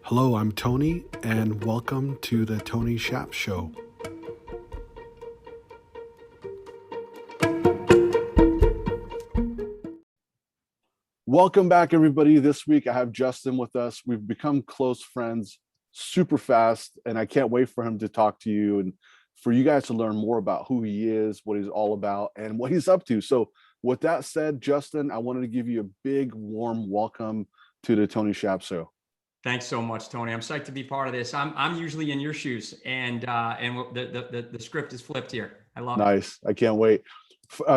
Hello, I'm Tony, and welcome to the Tony Shap Show. Welcome back, everybody. This week I have Justin with us. We've become close friends super fast, and I can't wait for him to talk to you and for you guys to learn more about who he is, what he's all about, and what he's up to. So with that said, Justin, I wanted to give you a big, warm welcome to the Tony Shap Show. Thanks so much, Tony. I'm psyched to be part of this. I'm usually in your shoes, and the script is flipped here. I love it. Nice. I can't wait.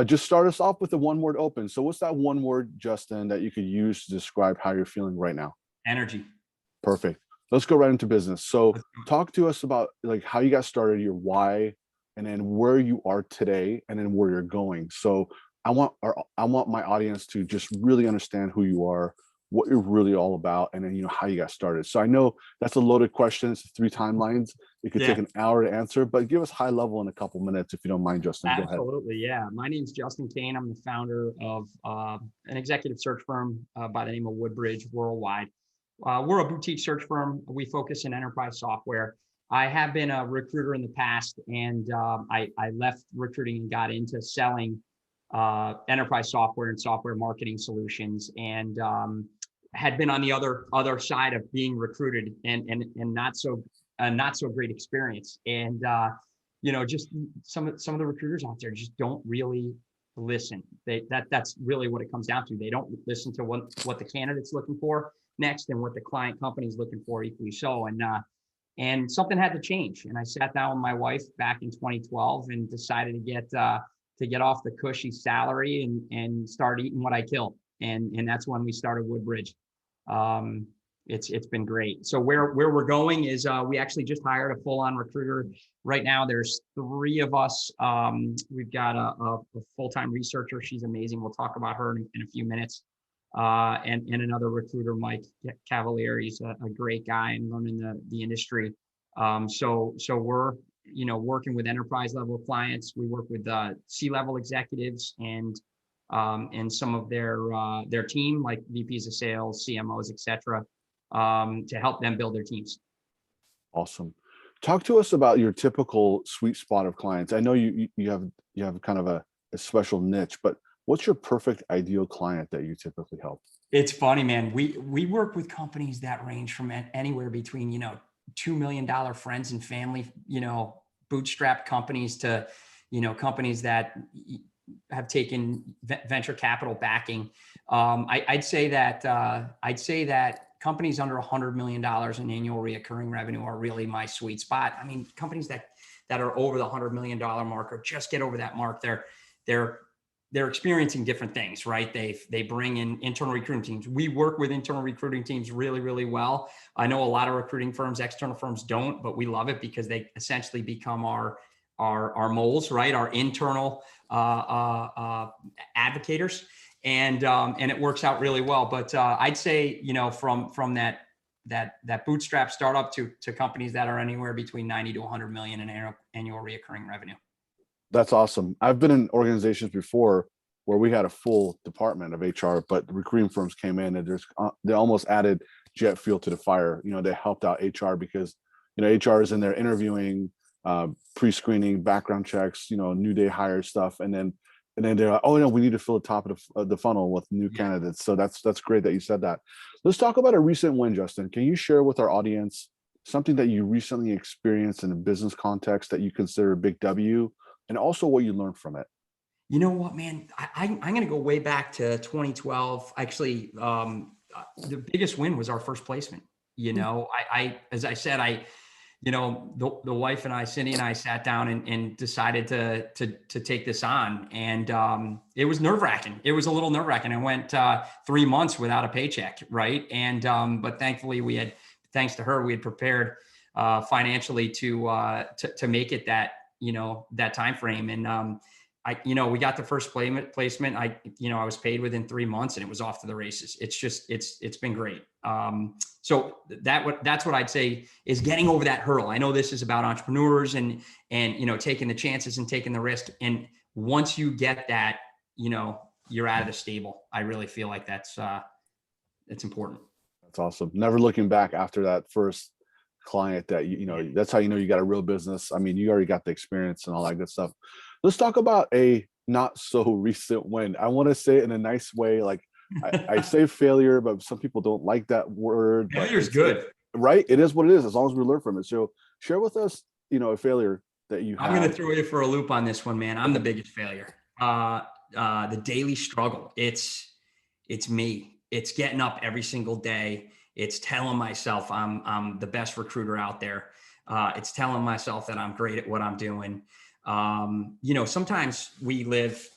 Just start us off with the one word open. So what's that one word, Justin, that you could use to describe how you're feeling right now? Energy. Perfect. Let's go right into business. So talk to us about like how you got started, your why, and then where you are today, and then where you're going. So I want my audience to just really understand who you are, what you're really all about, and then how you got started. So I know that's a loaded question. It's 3 timelines. It could take an hour to answer, but give us high level in a couple minutes if you don't mind, Justin. Go ahead. Absolutely, yeah. My name's Justin Kane. I'm the founder of an executive search firm by the name of Woodbridge Worldwide. We're a boutique search firm. We focus in enterprise software. I have been a recruiter in the past, and I left recruiting and got into selling enterprise software and software marketing solutions, and had been on the other side of being recruited and not so great experience. And just some of the recruiters out there just don't really listen. That's really what it comes down to. They don't listen to what the candidate's looking for next and what the client company's looking for equally so. And something had to change. And I sat down with my wife back in 2012 and decided to get off the cushy salary and start eating what I kill. And that's when we started Woodbridge. It's been great. So where we're going is we actually just hired a full-on recruiter. Right now, there's 3 of us. We've got a full-time researcher. She's amazing. We'll talk about her in a few minutes. And another recruiter, Mike Cavalier. He's a great guy and running the industry. So we're working with enterprise level clients. We work with C-level executives and some of their team, like VPs of sales, CMOs, et cetera, to help them build their teams. Awesome. Talk to us about your typical sweet spot of clients. I know you have kind of a special niche, but what's your perfect ideal client that you typically help? It's funny, man. We work with companies that range from anywhere between $2 million friends and family, bootstrap companies to companies that have taken venture capital backing. I'd say that companies under $100 million in annual recurring revenue are really my sweet spot. I mean, companies that are over the $100 million mark or just get over that mark, they're experiencing different things, right? They bring in internal recruiting teams. We work with internal recruiting teams really, really well. I know a lot of recruiting firms, external firms don't, but we love it because they essentially become our moles, right? Our internal advocators, and it works out really well. But I'd say from that bootstrap startup to companies that are anywhere between 90 to 100 million in annual recurring revenue. That's awesome. I've been in organizations before where we had a full department of HR, but the recruiting firms came in and they almost added jet fuel to the fire. They helped out HR because HR is in there interviewing, pre-screening, background checks, new day hire stuff, and then they're like, oh no, we need to fill the top of the funnel with new candidates. So that's great that you said that. Let's talk about a recent win, Justin. Can you share with our audience something that you recently experienced in a business context that you consider a big W, and also what you learned from it? You know what, man? I'm going to go way back to 2012. Actually, the biggest win was our first placement. As I said, the wife and I, Cindy and I, sat down and decided to take this on, and it was nerve-wracking. It was a little nerve-wracking. I went 3 months without a paycheck, right? And but thankfully, thanks to her, we had prepared financially to make it that time frame. And we got the first placement. I was paid within 3 months, and it was off to the races. It's been great. So that's what I'd say is getting over that hurdle. I know this is about entrepreneurs and taking the chances and taking the risk. And once you get that, you're out of the stable. I really feel like that's important. That's awesome. Never looking back after that first client that you know, that's how you know you got a real business. I mean, you already got the experience and all that good stuff. Let's talk about a not so recent win. I want to say it in a nice way. Like I say failure, but some people don't like that word. But Failure's good. right? It is what it is, as long as we learn from it. So share with us, you know, a failure that you I'm going to had. throw you for a loop on this one, man. I'm the biggest failure. The daily struggle. It's me. It's getting up every single day. It's telling myself I'm the best recruiter out there. It's telling myself that I'm great at what I'm doing. You know, sometimes we live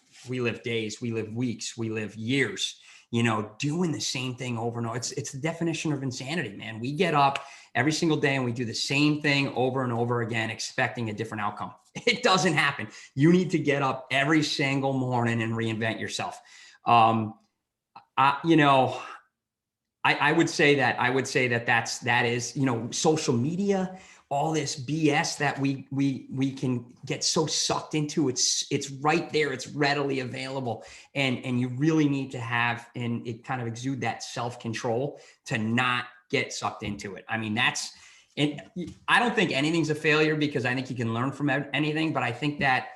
days, we live weeks, we live years, you know, doing the same thing over and over. It's the definition of insanity, man. We get up every single day and we do the same thing over and over again, expecting a different outcome. It doesn't happen. You need to get up every single morning and reinvent yourself. You know, I would say that is, you know, social media, all this BS that we can get so sucked into. It's right there. It's readily available. And you really need to have, and it kind of exude that self-control to not get sucked into it. I mean, and I don't think anything's a failure because I think you can learn from anything, but I think that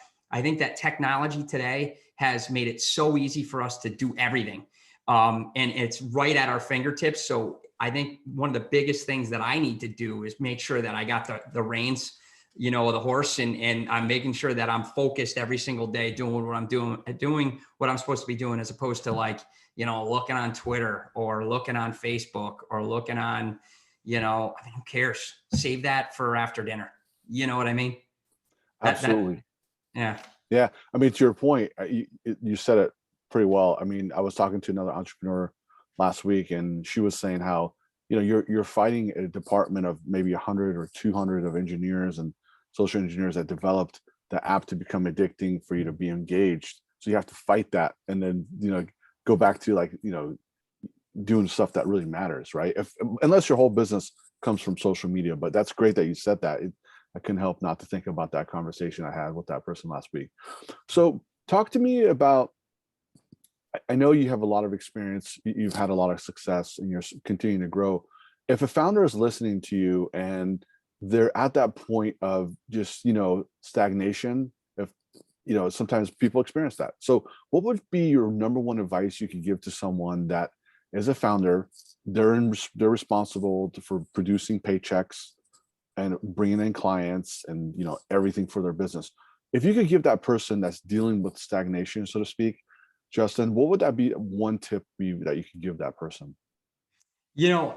technology today has made it so easy for us to do everything. And it's right at our fingertips. So I think one of the biggest things that I need to do is make sure that I got the reins, you know, of the horse, and I'm making sure that I'm focused every single day doing what I'm doing what I'm supposed to be doing, as opposed to, like, you know, looking on Twitter or looking on Facebook or looking on, you know, I mean, who cares? Save that for after dinner. You know what I mean? Absolutely. Yeah. Yeah. I mean, to your point, you said it pretty well. I mean, I was talking to another entrepreneur last week, and she was saying how, you know, you're fighting a department of maybe 100 or 200 of engineers and social engineers that developed the app to become addicting for you to be engaged. So you have to fight that, and then, you know, go back to, like, you know, doing stuff that really matters, right? Unless your whole business comes from social media. But that's great that you said that. I couldn't help not to think about that conversation I had with that person last week. So talk to me about, I know you have a lot of experience, you've had a lot of success, and you're continuing to grow. If a founder is listening to you and they're at that point of just, you know, stagnation, if, you know, sometimes people experience that. So what would be your number one advice you could give to someone that is a founder? They're responsible for producing paychecks and bringing in clients and, you know, everything for their business. If you could give that person that's dealing with stagnation, so to speak, Justin, what would that be, one tip that you could give that person? You know,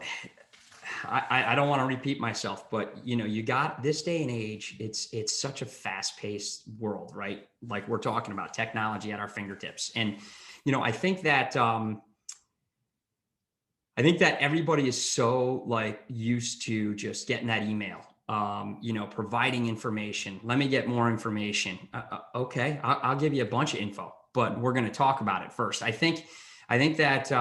I don't want to repeat myself, but, you know, you got this day and age, it's such a fast-paced world, right? Like we're talking about technology at our fingertips. And, you know, I think that everybody is so, like, used to just getting that email, you know, providing information. Let me get more information. Okay, I'll give you a bunch of info, but we're going to talk about it first. I think that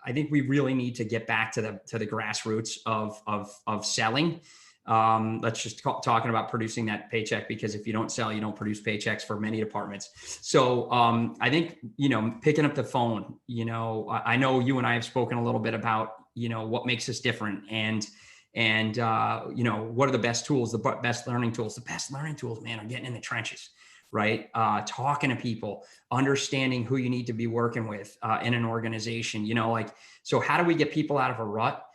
I think we really need to get back to the grassroots of selling. Let's just talking about producing that paycheck, because if you don't sell, you don't produce paychecks for many departments. So I think, you know, picking up the phone, you know, I know you and I have spoken a little bit about, you know, what makes us different, and you know, what are the best tools, the best learning tools. The best learning tools, man, are getting in the trenches, right? Talking to people, understanding who you need to be working with in an organization, you know, like, so how do we get people out of a rut?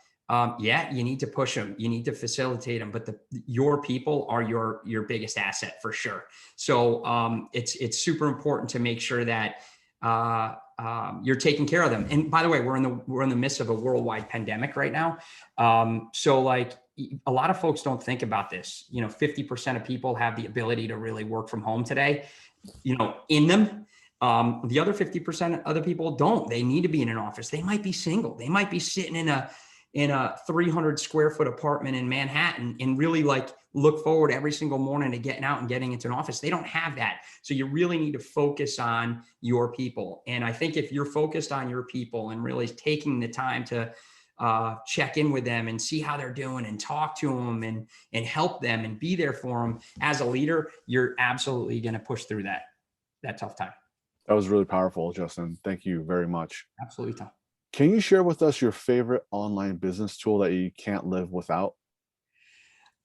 Yeah, you need to push them, you need to facilitate them, but your people are your biggest asset for sure. So it's super important to make sure that you're taking care of them. And by the way, we're in the midst of a worldwide pandemic right now. So, like, a lot of folks don't think about this. You know, 50% of people have the ability to really work from home today, you know, in them. The other 50% of other people don't. They need to be in an office. They might be single. They might be sitting in a 300 square foot apartment in Manhattan and really, like, look forward every single morning to getting out and getting into an office. They don't have that. So you really need to focus on your people. And I think if you're focused on your people and really taking the time to check in with them and see how they're doing and talk to them and help them and be there for them as a leader, you're absolutely going to push through that tough time. That was really powerful, Justin. Thank you very much. Absolutely, Tom. Can you share with us your favorite online business tool that you can't live without?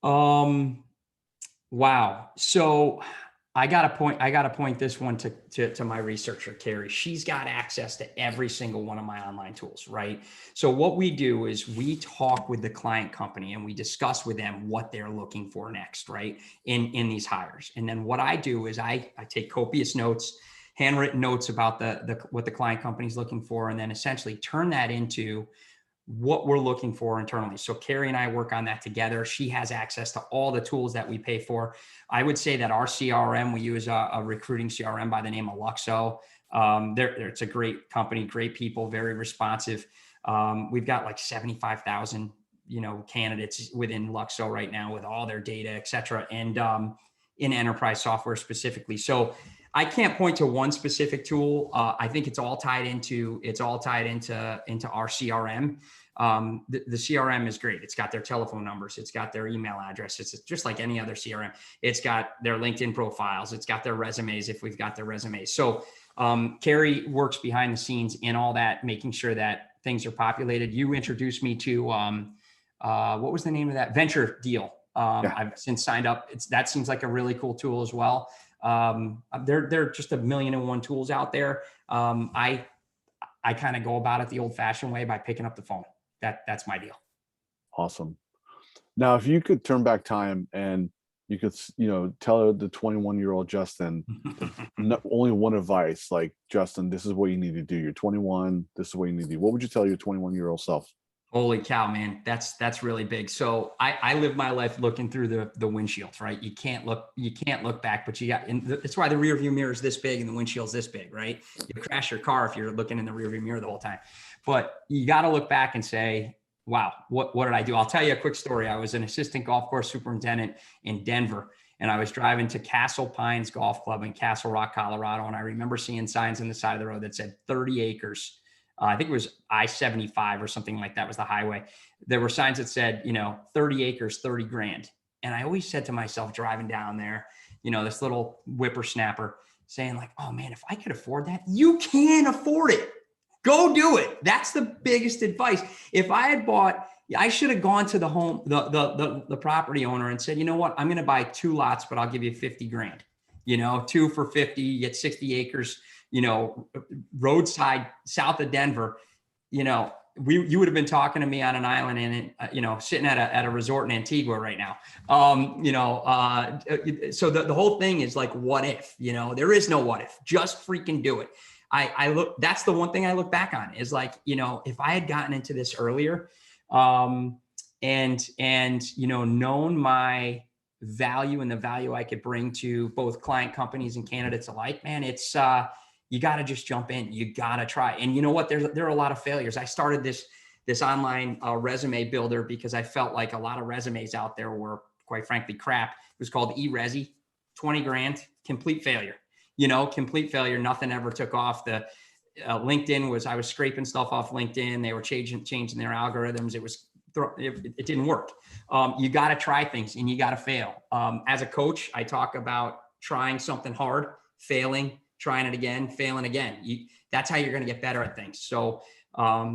Um, wow. So I got to point this one to my researcher, Carrie. She's got access to every single one of my online tools, right? So what we do is we talk with the client company and we discuss with them what they're looking for next, right? In these hires. And then what I do is I take copious notes, handwritten notes about the what the client company is looking for, and then essentially turn that into what we're looking for internally. So Carrie and I work on that together. She has access to all the tools that we pay for. I would say that our CRM, we use a recruiting CRM by the name of Luxo. It's a great company, great people, very responsive. We've got like 75,000, candidates within Luxo right now with all their data, et cetera. And in enterprise software specifically. So I can't point to one specific tool. I think it's all tied into our CRM. The CRM is great. It's got their telephone numbers. It's got their email address. It's just like any other CRM. It's got their LinkedIn profiles. It's got their resumes if we've got their resumes. So Carrie works behind the scenes in all that, making sure that things are populated. You introduced me to what was the name of that Venture Deal? Yeah, I've since signed up. That seems like a really cool tool as well. There are just a million and one tools out there. I kind of go about it the old fashioned way by picking up the phone. That's my deal. awesome. Now, if you could turn back time and you could, tell the 21-year-old Justin only one advice, like, Justin, this is what you need to do. You're 21. This is what you need to do. What would you tell your 21-year-old self? Holy cow, man. That's really big. So I live my life looking through the windshields, right? You can't look back, but that's why the rear view mirror is this big and the windshield's this big, right? You crash your car if you're looking in the rear view mirror the whole time. But you got to look back and say, wow, what did I do? I'll tell you a quick story. I was an assistant golf course superintendent in Denver, and I was driving to Castle Pines Golf Club in Castle Rock, Colorado. And I remember seeing signs on the side of the road that said 30 acres. I think it was I-75 or something like that was the highway. There were signs that said, 30 acres, 30 grand. And I always said to myself driving down there, this little whippersnapper saying like, oh man, if I could afford that, you can afford it. Go do it. That's the biggest advice. If I had bought, I should have gone to the property owner and said, you know what, I'm going to buy 2 lots, but I'll give you 50 grand, 2 for 50, you get 60 acres, roadside south of Denver, you would have been talking to me on an island and, sitting at a resort in Antigua right now. So the whole thing is like, what if, there is no what if, just freaking do it. That's the one thing I look back on is like, if I had gotten into this earlier, and known my value and the value I could bring to both client companies and candidates alike, man, it's, you got to just jump in. You got to try. And you know what? There are a lot of failures. I started this online resume builder because I felt like a lot of resumes out there were, quite frankly, crap. It was called eResi, 20 grand, complete failure. Complete failure. Nothing ever took off. The LinkedIn I was scraping stuff off LinkedIn. They were changing their algorithms. It didn't work. You got to try things and you got to fail. As a coach, I talk about trying something hard, failing, trying it again, failing again. That's how you're going to get better at things. So, but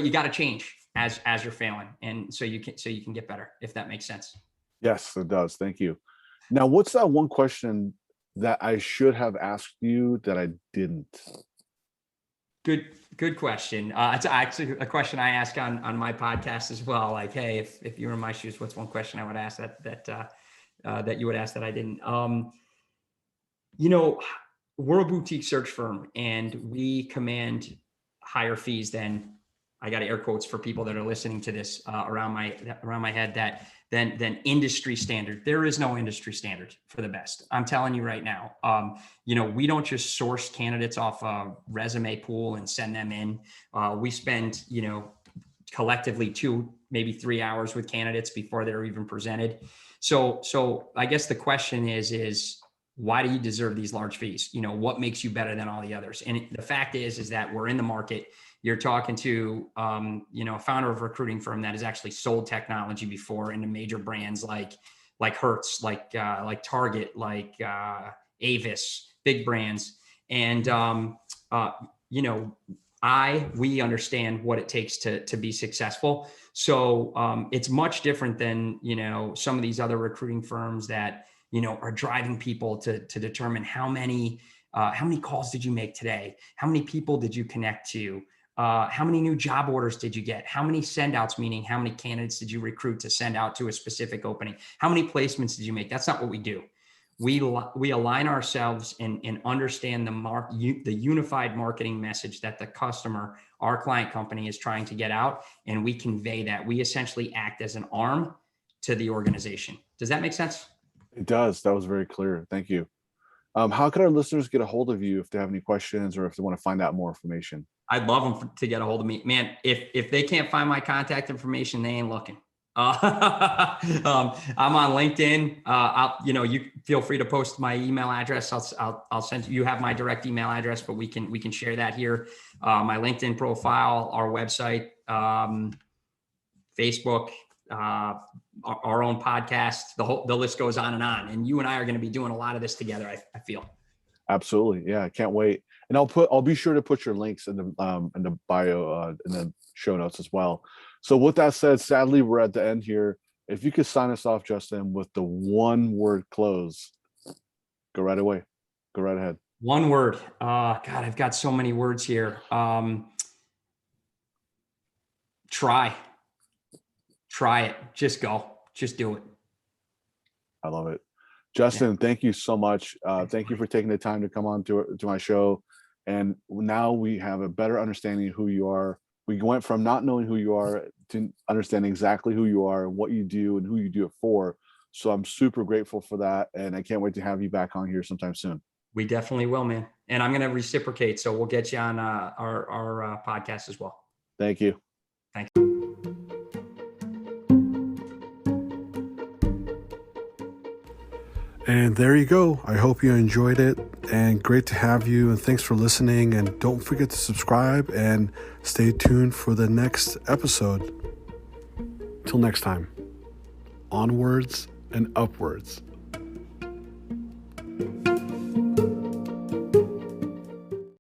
you got to change as you're failing. And so you can get better, if that makes sense. Yes, it does. Thank you. Now, what's that one question that I should have asked you that I didn't? Good question. It's actually a question I ask on my podcast as well. Like, hey, if you were in my shoes, what's one question I would ask that you would ask that I didn't? We're a boutique search firm and we command higher fees than, I got air quotes for people that are listening to this around my head, than industry standard. There is no industry standard for the best. I'm telling you right now. We don't just source candidates off a resume pool and send them in. We spend, collectively 2, maybe 3 hours with candidates before they're even presented. So I guess the question is why do you deserve these large fees? What makes you better than all the others? And the fact is that we're in the market. You're talking to, a founder of a recruiting firm that has actually sold technology before into major brands like Hertz, like Target, like Avis, big brands. And, we understand what it takes to be successful. So it's much different than, some of these other recruiting firms that, are driving people to determine how many calls did you make today? How many people did you connect to? How many new job orders did you get? How many send outs, meaning how many candidates did you recruit to send out to a specific opening? How many placements did you make? That's not what we do. We align ourselves and understand the unified marketing message that the customer, our client company, is trying to get out, and we convey that. We essentially act as an arm to the organization. Does that make sense? It does. That was very clear. Thank you. How can our listeners get a hold of you if they have any questions or if they want to find out more information? I'd love them to get a hold of me, man. If they can't find my contact information, they ain't looking. I'm on LinkedIn. You feel free to post my email address. I'll send you have my direct email address, but we can share that here. My LinkedIn profile, our website, Facebook, our own podcast, the list goes on. And you and I are going to be doing a lot of this together, I feel. Absolutely. Yeah. I can't wait. And I'll be sure to put your links in the bio, in the show notes as well. So with that said, sadly, we're at the end here. If you could sign us off, Justin, with the one word close, go right away. Go right ahead. One word. God, I've got so many words here. Try it. Just go. Just do it. I love it. Justin, thank you so much. Thank you for taking the time to come on to my show. And now we have a better understanding of who you are. We went from not knowing who you are to understanding exactly who you are, what you do, and who you do it for. So I'm super grateful for that. And I can't wait to have you back on here sometime soon. We definitely will, man. And I'm going to reciprocate. So we'll get you on our podcast as well. Thank you. Thanks. And there you go. I hope you enjoyed it, and great to have you, and thanks for listening, and don't forget to subscribe and stay tuned for the next episode. Till next time, onwards and upwards.